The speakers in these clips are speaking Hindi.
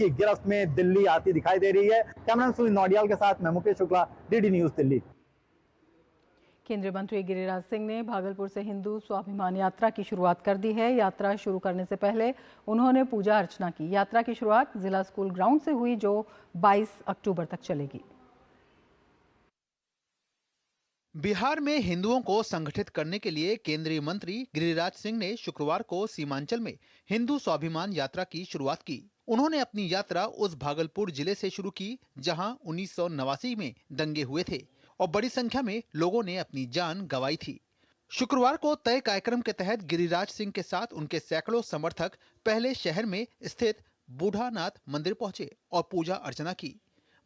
की गिरफ्त में दिल्ली आती दिखाई दे रही है। कैमरामैन सुनील नौडियाल के साथ मैं मुकेश शुक्ला, डीडी न्यूज दिल्ली। केंद्रीय मंत्री गिरिराज सिंह ने भागलपुर से हिंदू स्वाभिमान यात्रा की शुरुआत कर दी है। यात्रा शुरू करने से पहले उन्होंने पूजा अर्चना की। यात्रा की शुरुआत जिला स्कूल ग्राउंड से हुई, जो 22 अक्टूबर तक चलेगी। बिहार में हिंदुओं को संगठित करने के लिए केंद्रीय मंत्री गिरिराज सिंह ने शुक्रवार को सीमांचल में हिंदू स्वाभिमान यात्रा की शुरुआत की। उन्होंने अपनी यात्रा उस भागलपुर जिले से शुरू की जहां 1989 में दंगे हुए थे और बड़ी संख्या में लोगों ने अपनी जान गंवाई थी। शुक्रवार को तय कार्यक्रम के तहत गिरिराज सिंह के साथ उनके सैकड़ों समर्थक पहले शहर में स्थित बूढ़ानाथ मंदिर पहुंचे और पूजा अर्चना की।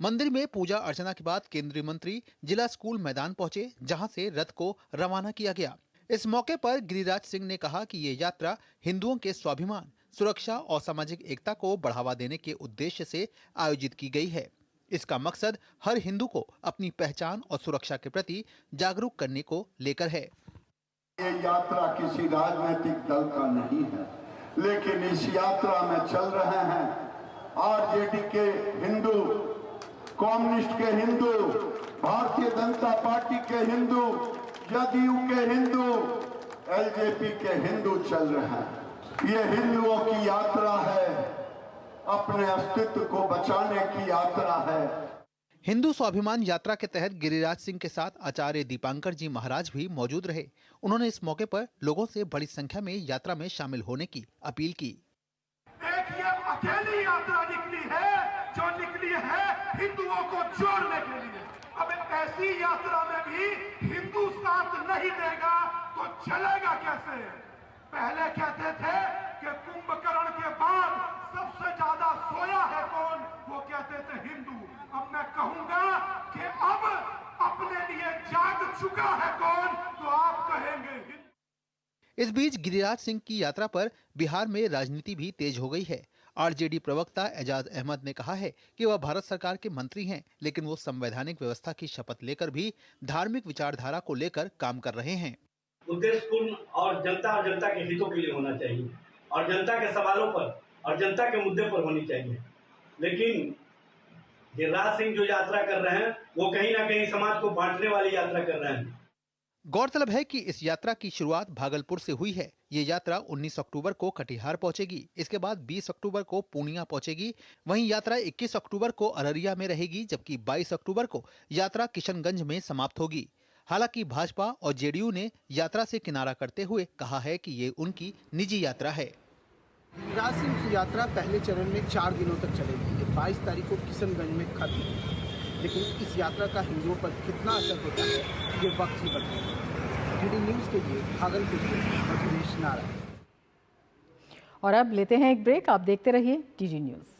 मंदिर में पूजा अर्चना के बाद केंद्रीय मंत्री जिला स्कूल मैदान पहुंचे, जहां से रथ को रवाना किया गया। इस मौके पर गिरिराज सिंह ने कहा कि ये यात्रा हिंदुओं के स्वाभिमान, सुरक्षा और सामाजिक एकता को बढ़ावा देने के उद्देश्य से आयोजित की गई है। इसका मकसद हर हिंदू को अपनी पहचान और सुरक्षा के प्रति जागरूक करने को लेकर है। ये यात्रा किसी राजनीतिक दल का नहीं है, लेकिन इस यात्रा में चल रहे हैं आरजेडी के हिंदू, कम्युनिस्ट के हिंदू, भारतीय जनता पार्टी के हिंदू, जदयू के हिंदू, एलजेपी के हिंदू चल रहे हैं। ये हिंदुओं की यात्रा है, अपने अस्तित्व को बचाने की यात्रा है। हिंदू स्वाभिमान यात्रा के तहत गिरिराज सिंह के साथ आचार्य दीपांकर जी महाराज भी मौजूद रहे। उन्होंने इस मौके पर लोगों से बड़ी संख्या में यात्रा में शामिल होने की अपील की। एक ये अकेली यात्रा निकली है जो निकली है हिंदुओं को जोड़ने के लिए। अब ऐसी यात्रा में भी हिंदू साथ नहीं देगा तो चलेगा कैसे? पहले कहते थे कि कुंभकर्ण के बाद सबसे ज्यादा सोया है कौन, वो कहते थे हिंदू। अब मैं कहूंगा कि अब अपने लिए जाग चुका है कौन, तो आप कहेंगे हिंदू। इस बीच गिरिराज सिंह की यात्रा पर बिहार में राजनीति भी तेज हो गई है। आरजेडी प्रवक्ता एजाज अहमद ने कहा है कि वह भारत सरकार के मंत्री हैं, लेकिन वो संवैधानिक व्यवस्था की शपथ लेकर भी धार्मिक विचारधारा को लेकर काम कर रहे हैं। उद्देश्यपूर्ण और जनता के हितों के लिए होना चाहिए और जनता के सवालों पर और जनता के मुद्दे पर होनी चाहिए। लेकिन गिरिराज सिंह जो यात्रा कर रहे हैं वो कहीं ना कहीं समाज को बांटने वाली यात्रा कर रहे हैं। गौरतलब है कि इस यात्रा की शुरुआत भागलपुर से हुई है। ये यात्रा 19 अक्टूबर को कटिहार पहुंचेगी। इसके बाद 20 अक्टूबर को पूर्णिया पहुंचेगी। वहीं यात्रा 21 अक्टूबर को अररिया में रहेगी, जबकि 22 अक्टूबर को यात्रा किशनगंज में समाप्त होगी। हालांकि भाजपा और जेडीयू ने यात्रा से किनारा करते हुए कहा है कि ये उनकी निजी यात्रा है। गिरिराज सिंह की यात्रा पहले चरण में 4 दिनों तक चलेगी। ये 22 तारीख को किशनगंज में खत्म होगी, लेकिन इस यात्रा का हिंदुओं पर कितना असर होता है ये वक्त ही बताएगा। डीडी न्यूज़ के लिए भागलपुर से मधुरेश नारायण। और अब लेते हैं एक ब्रेक। आप देखते रहिए डीडी न्यूज़।